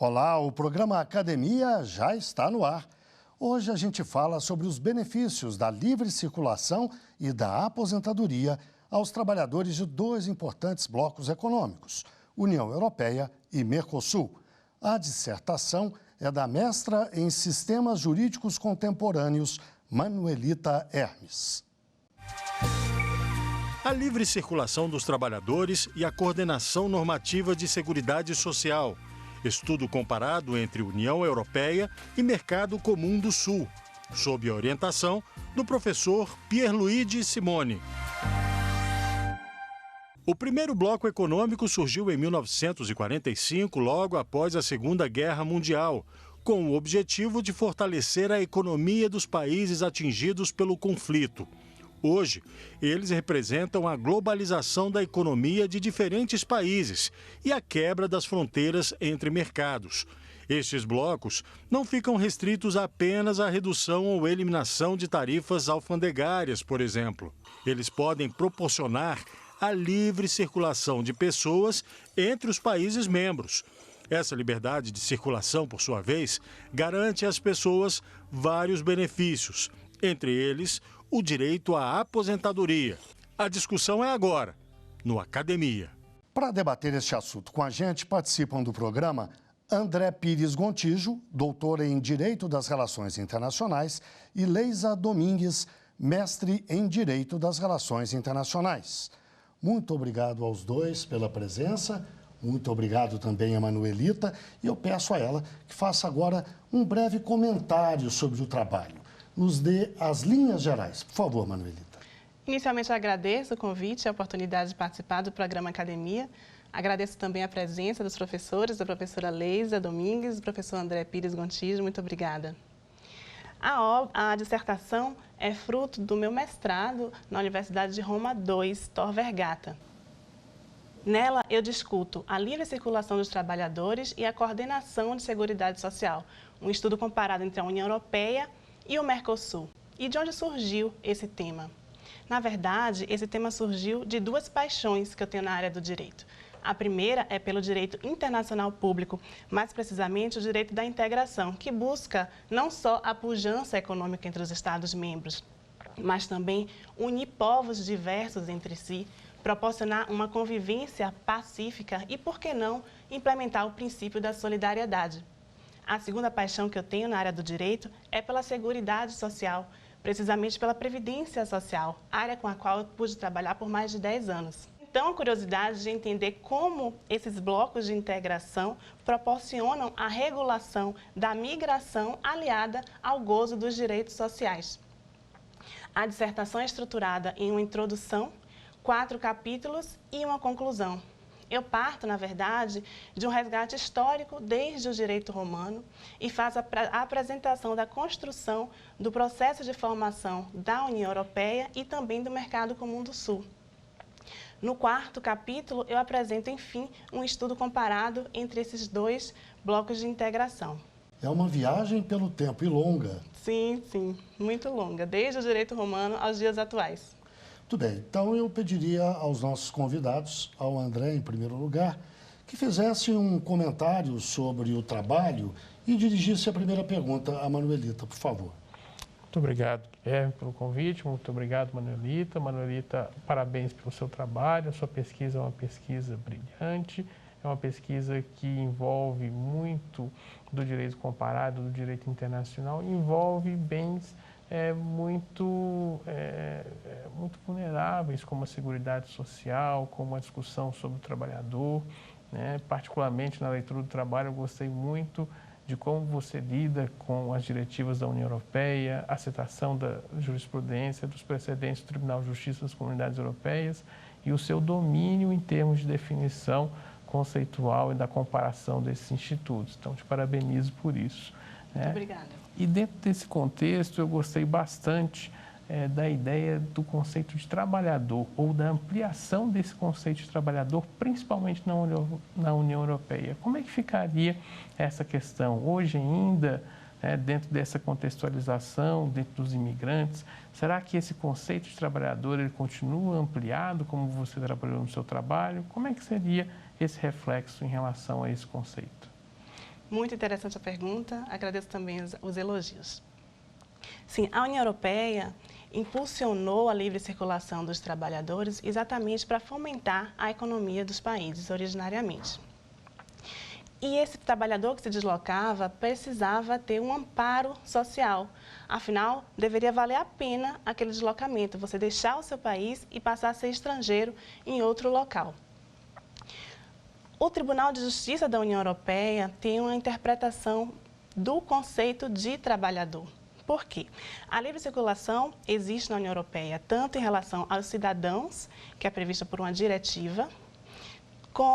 Olá, o programa Academia já está no ar. Hoje a gente fala sobre os benefícios da livre circulação e da aposentadoria aos trabalhadores de dois importantes blocos econômicos, União Europeia e Mercosul. A dissertação é da mestra em Sistemas Jurídicos Contemporâneos, Manuelita Hermes. A livre circulação dos trabalhadores e a coordenação normativa de seguridade social. Estudo comparado entre União Europeia e Mercado Comum do Sul, sob a orientação do professor Pierluigi Simoni. O primeiro bloco econômico surgiu em 1945, logo após a Segunda Guerra Mundial, com o objetivo de fortalecer a economia dos países atingidos pelo conflito. Hoje, eles representam a globalização da economia de diferentes países e a quebra das fronteiras entre mercados. Estes blocos não ficam restritos apenas à redução ou eliminação de tarifas alfandegárias, por exemplo. Eles podem proporcionar a livre circulação de pessoas entre os países membros. Essa liberdade de circulação, por sua vez, garante às pessoas vários benefícios, entre eles o direito à aposentadoria. A discussão é agora, no Academia. Para debater este assunto com a gente, participam do programa André Pires Gontijo, doutora em Direito das Relações Internacionais, e Leisa Domingues, mestre em Direito das Relações Internacionais. Muito obrigado aos dois pela presença, muito obrigado também a Manuelita, e eu peço a ela que faça agora um breve comentário sobre o trabalho. Nos dê as linhas gerais. Por favor, Manuelita. Inicialmente, agradeço o convite e a oportunidade de participar do programa Academia. Agradeço também a presença dos professores, da professora Leisa Domingues e do professor André Pires Gontijo. Muito obrigada. A dissertação é fruto do meu mestrado na Universidade de Roma II, Tor Vergata. Nela, eu discuto a livre circulação dos trabalhadores e a coordenação de seguridade social, um estudo comparado entre a União Europeia e o Mercosul. E de onde surgiu esse tema? Na verdade, esse tema surgiu de duas paixões que eu tenho na área do direito. A primeira é pelo direito internacional público, mais precisamente o direito da integração, que busca não só a pujança econômica entre os Estados-membros, mas também unir povos diversos entre si, proporcionar uma convivência pacífica e, por que não, implementar o princípio da solidariedade. A segunda paixão que eu tenho na área do direito é pela seguridade social, precisamente pela previdência social, área com a qual eu pude trabalhar por mais de 10 anos. Então, a curiosidade de entender como esses blocos de integração proporcionam a regulação da migração aliada ao gozo dos direitos sociais. A dissertação é estruturada em uma introdução, 4 capítulos e uma conclusão. Eu parto, na verdade, de um resgate histórico desde o direito romano e faço a apresentação da construção do processo de formação da União Europeia e também do Mercado Comum do Sul. No 4º capítulo, eu apresento, enfim, um estudo comparado entre esses dois blocos de integração. É uma viagem pelo tempo e longa. Sim, muito longa, desde o direito romano aos dias atuais. Muito bem, então eu pediria aos nossos convidados, ao André em primeiro lugar, que fizesse um comentário sobre o trabalho e dirigisse a primeira pergunta à Manuelita, por favor. Muito obrigado, Guilherme, pelo convite, muito obrigado, Manuelita. Manuelita, parabéns pelo seu trabalho, a sua pesquisa é uma pesquisa brilhante, é uma pesquisa que envolve muito do direito comparado, do direito internacional, envolve bens muito vulneráveis, como a seguridade social, como a discussão sobre o trabalhador, né? Particularmente na leitura do trabalho, eu gostei muito de como você lida com as diretivas da União Europeia, a citação da jurisprudência, dos precedentes do Tribunal de Justiça das Comunidades Europeias e o seu domínio em termos de definição conceitual e da comparação desses institutos. Então, te parabenizo por isso. Muito obrigada. E dentro desse contexto, eu gostei bastante da ideia do conceito de trabalhador ou da ampliação desse conceito de trabalhador, principalmente na União Europeia. Como é que ficaria essa questão? Hoje ainda, dentro dessa contextualização, dentro dos imigrantes, será que esse conceito de trabalhador ele continua ampliado, como você trabalhou no seu trabalho? Como é que seria esse reflexo em relação a esse conceito? Muito interessante a pergunta, agradeço também os elogios. Sim, a União Europeia impulsionou a livre circulação dos trabalhadores exatamente para fomentar a economia dos países originariamente. E esse trabalhador que se deslocava precisava ter um amparo social. Afinal, deveria valer a pena aquele deslocamento, você deixar o seu país e passar a ser estrangeiro em outro local. O Tribunal de Justiça da União Europeia tem uma interpretação do conceito de trabalhador. Por quê? A livre circulação existe na União Europeia, tanto em relação aos cidadãos, que é prevista por uma diretiva,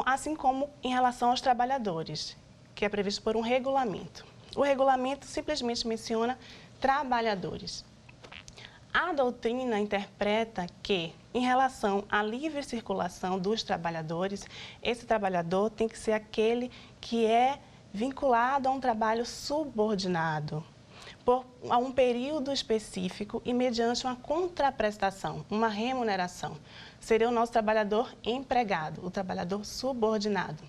assim como em relação aos trabalhadores, que é previsto por um regulamento. O regulamento simplesmente menciona trabalhadores. A doutrina interpreta que, em relação à livre circulação dos trabalhadores, esse trabalhador tem que ser aquele que é vinculado a um trabalho subordinado, a um período específico e mediante uma contraprestação, uma remuneração. Seria o nosso trabalhador empregado, o trabalhador subordinado.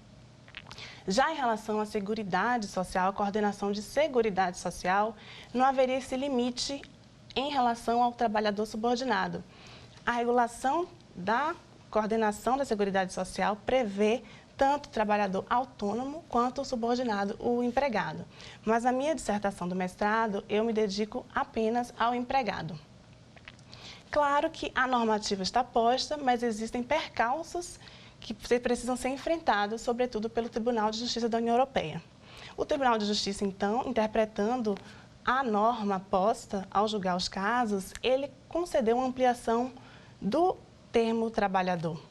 Já em relação à Seguridade Social, a coordenação de Seguridade Social, não haveria esse limite em relação ao trabalhador subordinado. A regulação da coordenação da Seguridade Social prevê tanto o trabalhador autônomo quanto o subordinado, o empregado. Mas na minha dissertação do mestrado, eu me dedico apenas ao empregado. Claro que a normativa está posta, mas existem percalços que precisam ser enfrentados, sobretudo pelo Tribunal de Justiça da União Europeia. O Tribunal de Justiça, então, interpretando a norma posta ao julgar os casos, ele concedeu uma ampliação do termo trabalhador.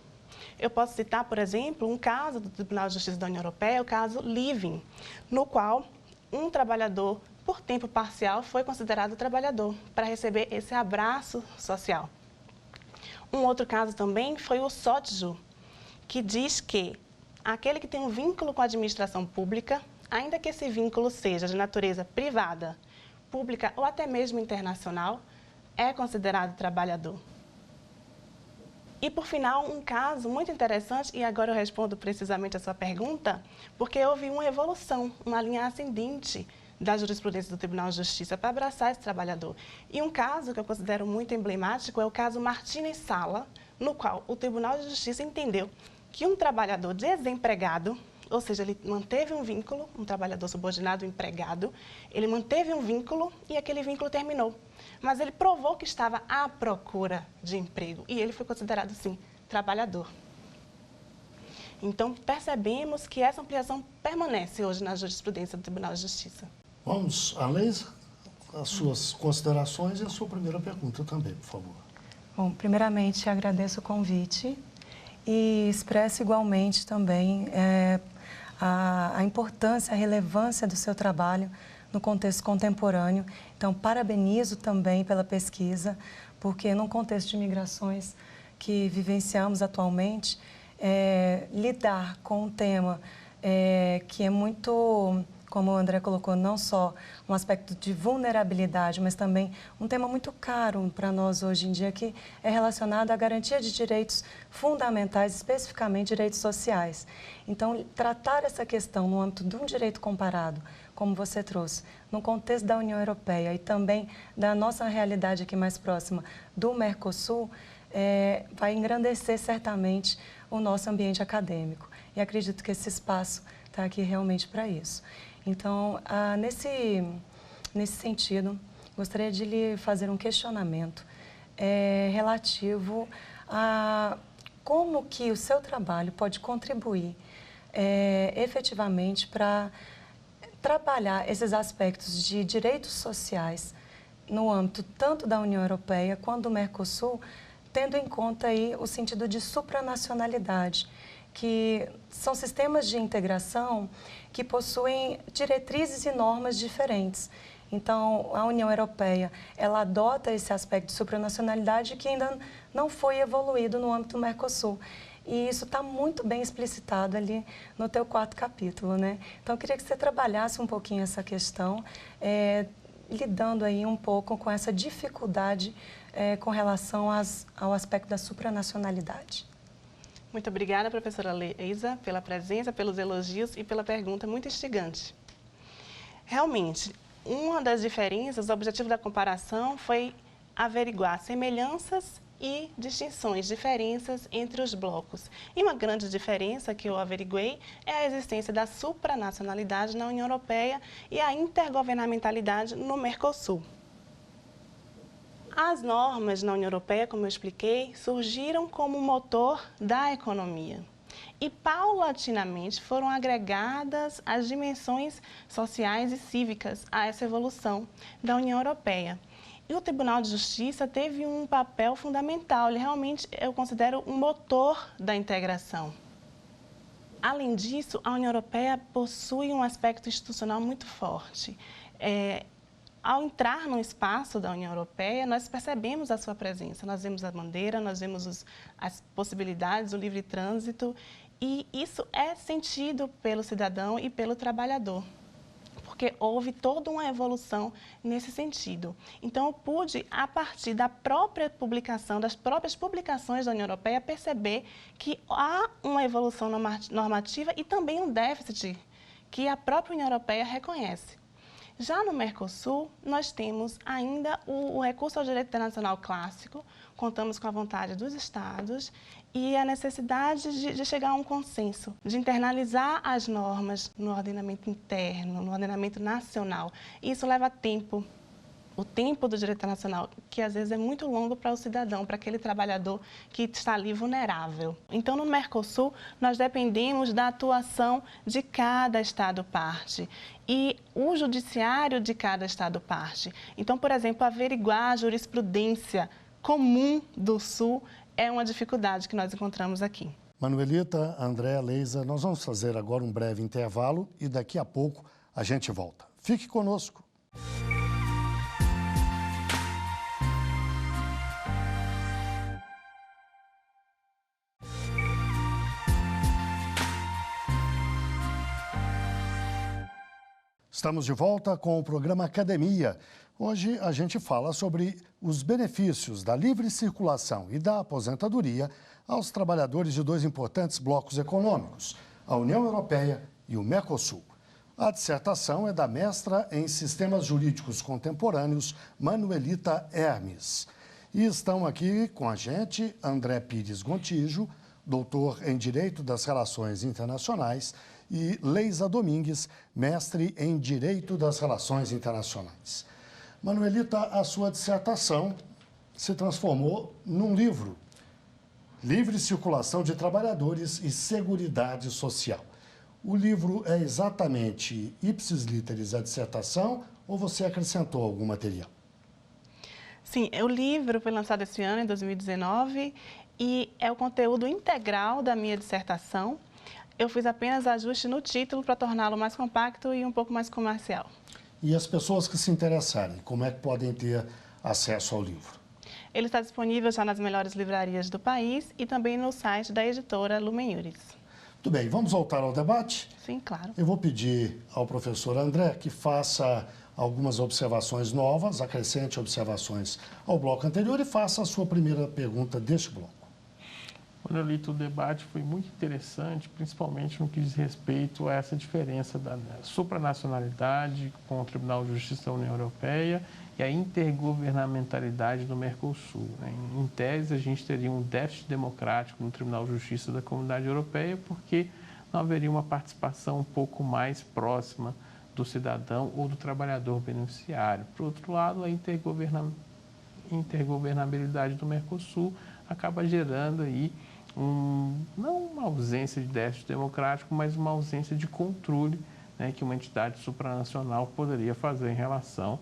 Eu posso citar, por exemplo, um caso do Tribunal de Justiça da União Europeia, o caso Living, no qual um trabalhador por tempo parcial foi considerado trabalhador para receber esse abraço social. Um outro caso também foi o SOTJU, que diz que aquele que tem um vínculo com a administração pública, ainda que esse vínculo seja de natureza privada, pública ou até mesmo internacional, é considerado trabalhador. E, por final, um caso muito interessante, e agora eu respondo precisamente a sua pergunta, porque houve uma evolução, uma linha ascendente da jurisprudência do Tribunal de Justiça para abraçar esse trabalhador. E um caso que eu considero muito emblemático é o caso Martínez Sala, no qual o Tribunal de Justiça entendeu que um trabalhador desempregado, ou seja, ele manteve um vínculo, um trabalhador subordinado empregado, ele manteve um vínculo e aquele vínculo terminou. Mas ele provou que estava à procura de emprego e ele foi considerado, sim, trabalhador. Então, percebemos que essa ampliação permanece hoje na jurisprudência do Tribunal de Justiça. Vamos, a Leisa, as suas considerações e a sua primeira pergunta também, por favor. Bom, primeiramente, agradeço o convite e expresso igualmente também a importância, a relevância do seu trabalho no contexto contemporâneo. Então, parabenizo também pela pesquisa, porque no contexto de migrações que vivenciamos atualmente, lidar com um tema que é muito, como o André colocou, não só um aspecto de vulnerabilidade, mas também um tema muito caro para nós hoje em dia, que é relacionado à garantia de direitos fundamentais, especificamente direitos sociais. Então, tratar essa questão no âmbito de um direito comparado, como você trouxe, no contexto da União Europeia e também da nossa realidade aqui mais próxima do Mercosul, vai engrandecer certamente o nosso ambiente acadêmico. E acredito que esse espaço está aqui realmente para isso. Então, nesse sentido, gostaria de lhe fazer um questionamento relativo a como que o seu trabalho pode contribuir efetivamente para trabalhar esses aspectos de direitos sociais no âmbito tanto da União Europeia quanto do Mercosul, tendo em conta aí o sentido de supranacionalidade, que são sistemas de integração que possuem diretrizes e normas diferentes. Então, a União Europeia, ela adota esse aspecto de supranacionalidade que ainda não foi evoluído no âmbito do Mercosul. E isso está muito bem explicitado ali no teu 4º capítulo, né? Então, eu queria que você trabalhasse um pouquinho essa questão, lidando aí um pouco com essa dificuldade com relação ao aspecto da supranacionalidade. Muito obrigada, professora Leisa, pela presença, pelos elogios e pela pergunta muito instigante. Realmente, uma das diferenças, o objetivo da comparação foi averiguar semelhanças e distinções, diferenças entre os blocos. E uma grande diferença que eu averiguei é a existência da supranacionalidade na União Europeia e a intergovernamentalidade no Mercosul. As normas na União Europeia, como eu expliquei, surgiram como motor da economia e, paulatinamente, foram agregadas as dimensões sociais e cívicas a essa evolução da União Europeia. E o Tribunal de Justiça teve um papel fundamental, ele realmente, eu considero, um motor da integração. Além disso, a União Europeia possui um aspecto institucional muito forte. Ao entrar no espaço da União Europeia, nós percebemos a sua presença, nós vemos a bandeira, nós vemos as possibilidades, o livre trânsito, e isso é sentido pelo cidadão e pelo trabalhador, porque houve toda uma evolução nesse sentido. Então, eu pude, a partir da própria publicação, das próprias publicações da União Europeia, perceber que há uma evolução normativa e também um déficit que a própria União Europeia reconhece. Já no Mercosul, nós temos ainda o recurso ao direito internacional clássico, contamos com a vontade dos Estados e a necessidade de chegar a um consenso, de internalizar as normas no ordenamento interno, no ordenamento nacional. Isso leva tempo. O tempo do direito internacional, que às vezes é muito longo para o cidadão, para aquele trabalhador que está ali vulnerável. Então, no Mercosul, nós dependemos da atuação de cada Estado-parte e o judiciário de cada Estado-parte. Então, por exemplo, averiguar a jurisprudência comum do Sul é uma dificuldade que nós encontramos aqui. Manuelita, André, Leisa, nós vamos fazer agora um breve intervalo e daqui a pouco a gente volta. Fique conosco. Estamos de volta com o programa Academia. Hoje a gente fala sobre os benefícios da livre circulação e da aposentadoria aos trabalhadores de dois importantes blocos econômicos, a União Europeia e o Mercosul. A dissertação é da mestra em Sistemas Jurídicos Contemporâneos, Manuelita Hermes. E estão aqui com a gente André Pires Gontijo, doutor em Direito das Relações Internacionais, e Leisa Domingues, mestre em Direito das Relações Internacionais. Manuelita, a sua dissertação se transformou num livro, Livre Circulação de Trabalhadores e Seguridade Social. O livro é exatamente ipsis literis a dissertação ou você acrescentou algum material? Sim, o livro foi lançado esse ano, em 2019, e é o conteúdo integral da minha dissertação. Eu fiz apenas ajuste no título para torná-lo mais compacto e um pouco mais comercial. E as pessoas que se interessarem, como é que podem ter acesso ao livro? Ele está disponível já nas melhores livrarias do país e também no site da editora Lumen Iuris. Muito bem, vamos voltar ao debate? Sim, claro. Eu vou pedir ao professor André que faça algumas observações novas, acrescente observações ao bloco anterior e faça a sua primeira pergunta deste bloco. Quando eu li o debate, foi muito interessante, principalmente no que diz respeito a essa diferença da supranacionalidade com o Tribunal de Justiça da União Europeia e a intergovernamentalidade do Mercosul. Em tese, a gente teria um déficit democrático no Tribunal de Justiça da Comunidade Europeia, porque não haveria uma participação um pouco mais próxima do cidadão ou do trabalhador beneficiário. Por outro lado, a intergovernabilidade do Mercosul acaba gerando aí não uma ausência de déficit democrático, mas uma ausência de controle, né, que uma entidade supranacional poderia fazer em relação,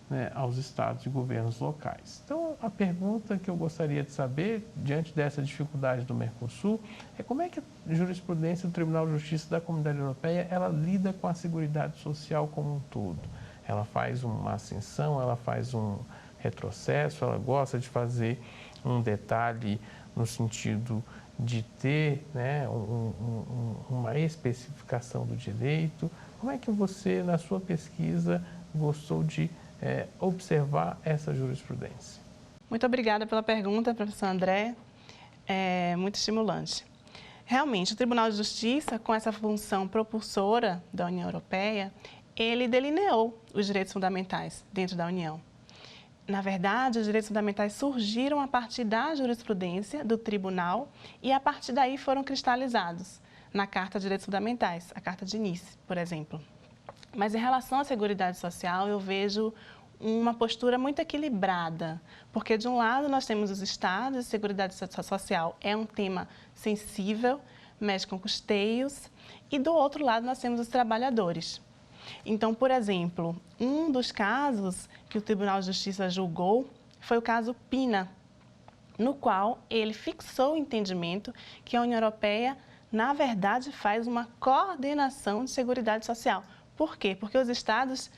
né, aos estados e governos locais. Então, a pergunta que eu gostaria de saber, diante dessa dificuldade do Mercosul, é como é que a jurisprudência do Tribunal de Justiça da Comunidade Europeia ela lida com a Seguridade Social como um todo. Ela faz uma ascensão, ela faz um retrocesso, ela gosta de fazer um detalhe no sentido de ter, né, uma especificação do direito. Como é que você, na sua pesquisa, gostou de observar essa jurisprudência? Muito obrigada pela pergunta, professor André. É muito estimulante. Realmente, o Tribunal de Justiça, com essa função propulsora da União Europeia, ele delineou os direitos fundamentais dentro da União. Na verdade, os direitos fundamentais surgiram a partir da jurisprudência do tribunal e a partir daí foram cristalizados na Carta de Direitos Fundamentais, a Carta de Nice, por exemplo. Mas em relação à Seguridade Social, eu vejo uma postura muito equilibrada, porque de um lado nós temos os estados, e Seguridade Social é um tema sensível, mexe com custeios, e do outro lado nós temos os trabalhadores. Então, por exemplo, um dos casos que o Tribunal de Justiça julgou foi o caso Pina, no qual ele fixou o entendimento que a União Europeia, na verdade, faz uma coordenação de seguridade social. Por quê? Porque os estados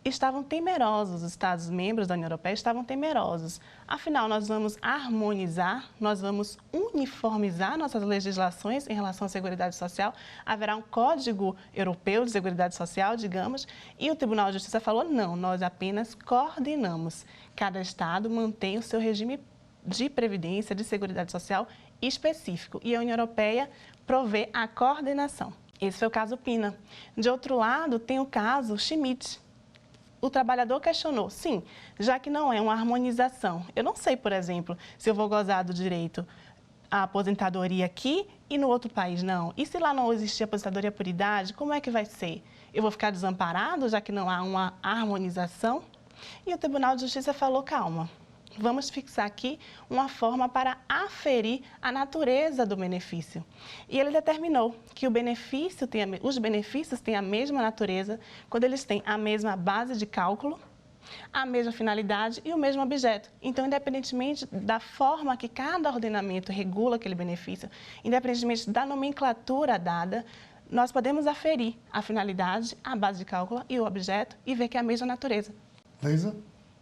estavam temerosos, os Estados-membros da União Europeia estavam temerosos. Afinal, nós vamos harmonizar, nós vamos uniformizar nossas legislações em relação à Seguridade Social, haverá um Código Europeu de Seguridade Social, digamos, e o Tribunal de Justiça falou, não, nós apenas coordenamos. Cada estado mantém o seu regime de previdência, de seguridade social específico, e a União Europeia provê a coordenação. Esse foi o caso Pina. De outro lado, tem o caso Schmidt. O trabalhador questionou, sim, já que não é uma harmonização. Eu não sei, por exemplo, se eu vou gozar do direito à aposentadoria aqui e no outro país não. E se lá não existir aposentadoria por idade, como é que vai ser? Eu vou ficar desamparado, já que não há uma harmonização? E o Tribunal de Justiça falou, calma, vamos fixar aqui uma forma para aferir a natureza do benefício. E ele determinou que os benefícios têm a mesma natureza quando eles têm a mesma base de cálculo, a mesma finalidade e o mesmo objeto. Então, independentemente da forma que cada ordenamento regula aquele benefício, independentemente da nomenclatura dada, nós podemos aferir a finalidade, a base de cálculo e o objeto e ver que é a mesma natureza. Leisa,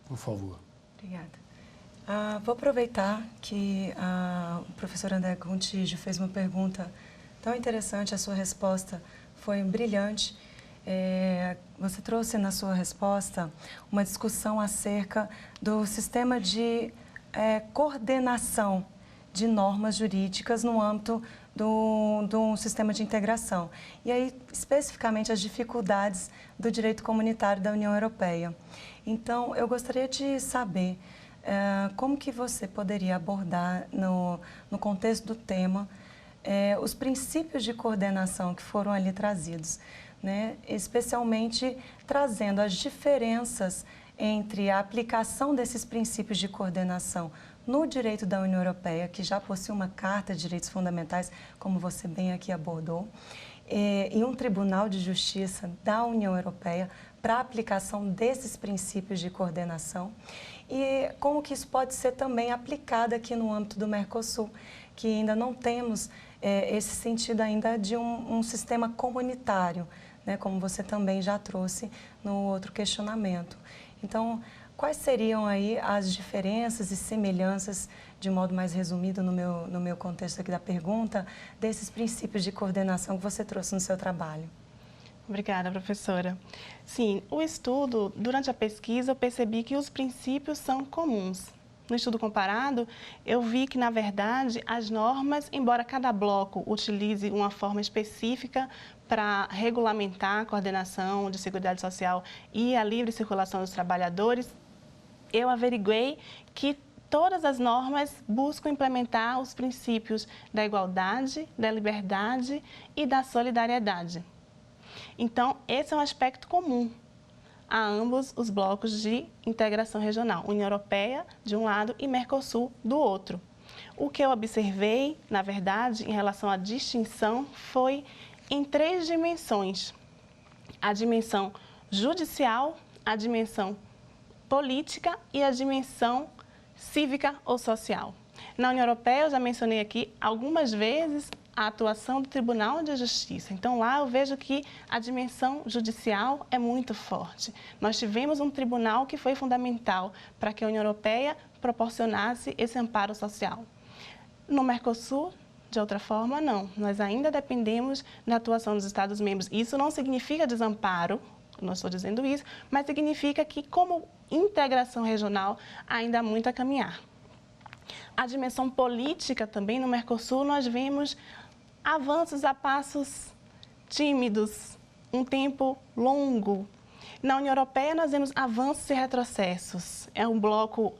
por favor. Obrigada. Vou aproveitar que o professor André Gontijo fez uma pergunta tão interessante, a sua resposta foi brilhante. Você trouxe na sua resposta uma discussão acerca do sistema de coordenação de normas jurídicas no âmbito do sistema de integração. E aí, especificamente, as dificuldades do direito comunitário da União Europeia. Então, eu gostaria de saber como que você poderia abordar, no contexto do tema, os princípios de coordenação que foram ali trazidos, né? Especialmente trazendo as diferenças entre a aplicação desses princípios de coordenação no direito da União Europeia, que já possui uma Carta de Direitos Fundamentais, como você bem aqui abordou, e um Tribunal de Justiça da União Europeia para a aplicação desses princípios de coordenação e como que isso pode ser também aplicado aqui no âmbito do Mercosul, que ainda não temos esse sentido ainda de um sistema comunitário, né, como você também já trouxe no outro questionamento. Então, quais seriam aí as diferenças e semelhanças, de modo mais resumido no meu contexto aqui da pergunta, desses princípios de coordenação que você trouxe no seu trabalho? Obrigada, professora. Sim, o estudo, durante a pesquisa, eu percebi que os princípios são comuns. No estudo comparado, eu vi que, na verdade, as normas, embora cada bloco utilize uma forma específica para regulamentar a coordenação de seguridade social e a livre circulação dos trabalhadores, eu averiguei que todas as normas buscam implementar os princípios da igualdade, da liberdade e da solidariedade. Então, esse é um aspecto comum a ambos os blocos de integração regional, União Europeia de um lado e Mercosul do outro. O que eu observei, na verdade, em relação à distinção, foi em 3 dimensões. A dimensão judicial, a dimensão política e a dimensão cívica ou social. Na União Europeia, eu já mencionei aqui algumas vezes a atuação do Tribunal de Justiça. Então, lá eu vejo que a dimensão judicial é muito forte. Nós tivemos um tribunal que foi fundamental para que a União Europeia proporcionasse esse amparo social. No Mercosul, de outra forma, não. Nós ainda dependemos da atuação dos Estados-membros. Isso não significa desamparo, não estou dizendo isso, mas significa que, como integração regional, ainda há muito a caminhar. A dimensão política também, no Mercosul, nós vemos avanços a passos tímidos, um tempo longo Na União Europeia, nós vemos avanços e retrocessos. É um bloco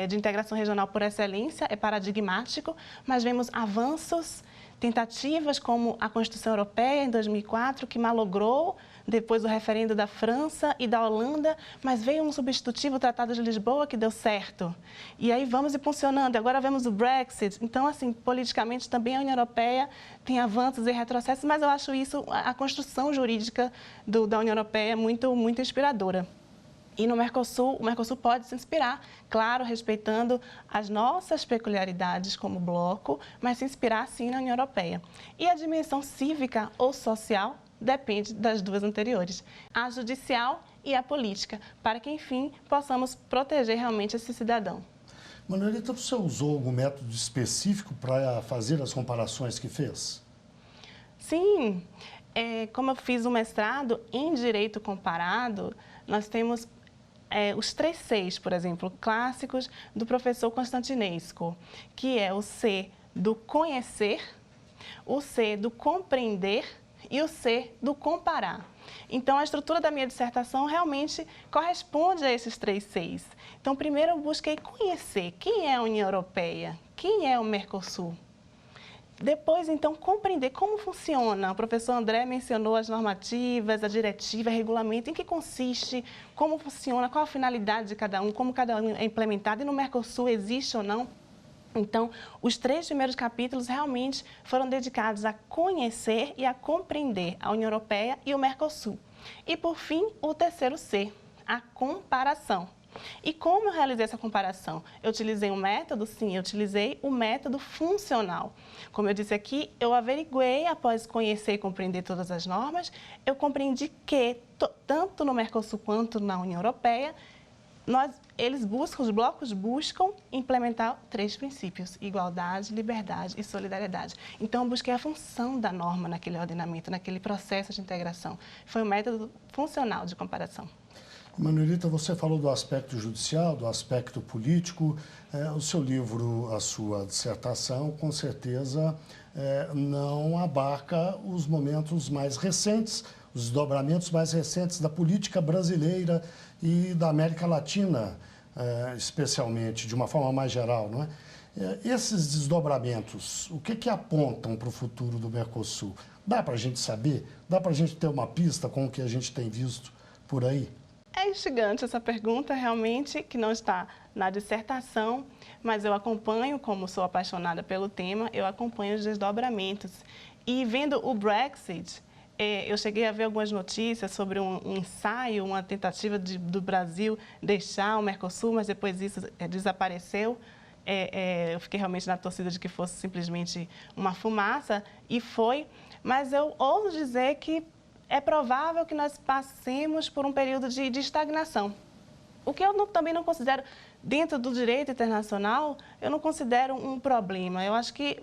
de integração regional por excelência, é paradigmático, mas vemos avanços, tentativas como a Constituição Europeia em 2004, que malogrou depois do referendo da França e da Holanda, mas veio um substitutivo, o Tratado de Lisboa, que deu certo. E aí vamos impulsionando. Agora vemos o Brexit. Então, assim, politicamente também a União Europeia tem avanços e retrocessos, mas eu acho isso, a construção jurídica da União Europeia muito inspiradora. E no Mercosul, o Mercosul pode se inspirar, claro, respeitando as nossas peculiaridades como bloco, mas se inspirar, sim, na União Europeia. E a dimensão cívica ou social depende das duas anteriores, a judicial e a política, para que, enfim, possamos proteger realmente esse cidadão. Manuelita, você usou algum método específico para fazer as comparações que fez? Sim, como eu fiz um mestrado em Direito Comparado, nós temos os 3 Cs, por exemplo, clássicos do professor Constantinesco, que é o C do conhecer, o C do compreender e o C do comparar. Então, a estrutura da minha dissertação realmente corresponde a esses 3 Cs. Então, primeiro eu busquei conhecer quem é a União Europeia, quem é o Mercosul. Depois, então, compreender como funciona. O professor André mencionou as normativas, a diretiva, o regulamento, em que consiste, como funciona, qual a finalidade de cada um, como cada um é implementado, e no Mercosul existe ou não. Então, os 3 primeiros capítulos realmente foram dedicados a conhecer e a compreender a União Europeia e o Mercosul. E, por fim, o 3º C, a comparação. E como eu realizei essa comparação? Eu utilizei um método? Sim, eu utilizei o método funcional. Como eu disse aqui, eu averiguei, após conhecer e compreender todas as normas, eu compreendi que, tanto no Mercosul quanto na União Europeia, os blocos buscam implementar 3 princípios: igualdade, liberdade e solidariedade. Então, eu busquei a função da norma naquele ordenamento, naquele processo de integração. Foi um método funcional de comparação. Manuelita, você falou do aspecto judicial, do aspecto político. O seu livro, a sua dissertação, com certeza não abarca os momentos mais recentes, os desdobramentos mais recentes da política brasileira e da América Latina, especialmente, de uma forma mais geral, não é? Esses desdobramentos, o que apontam para o futuro do Mercosul? Dá para a gente saber? Dá para a gente ter uma pista com o que a gente tem visto por aí? É instigante essa pergunta, realmente, que não está na dissertação, mas eu acompanho, como sou apaixonada pelo tema, eu acompanho os desdobramentos. E vendo o Brexit, eu cheguei a ver algumas notícias sobre um ensaio, uma tentativa do Brasil deixar o Mercosul, mas depois isso desapareceu. Eu fiquei realmente na torcida de que fosse simplesmente uma fumaça, e foi. Mas eu ouso dizer que é provável que nós passemos por um período de estagnação. O que eu também não considero, dentro do direito internacional, eu não considero um problema. Eu acho que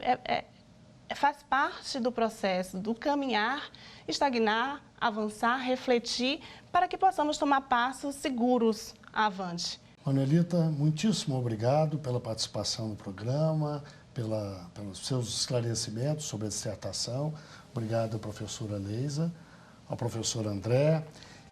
faz parte do processo, do caminhar, estagnar, avançar, refletir, para que possamos tomar passos seguros avante. Manuelita, muitíssimo obrigado pela participação no programa, pelos seus esclarecimentos sobre a dissertação. Obrigado, professora Leisa, ao professor André.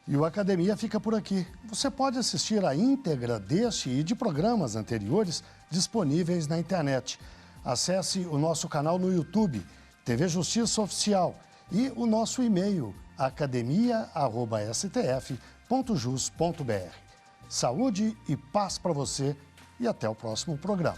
E o Academia fica por aqui. Você pode assistir a íntegra deste e de programas anteriores disponíveis na internet. Acesse o nosso canal no YouTube, TV Justiça Oficial, e o nosso e-mail, academia@stf.jus.br. Saúde e paz para você e até o próximo programa.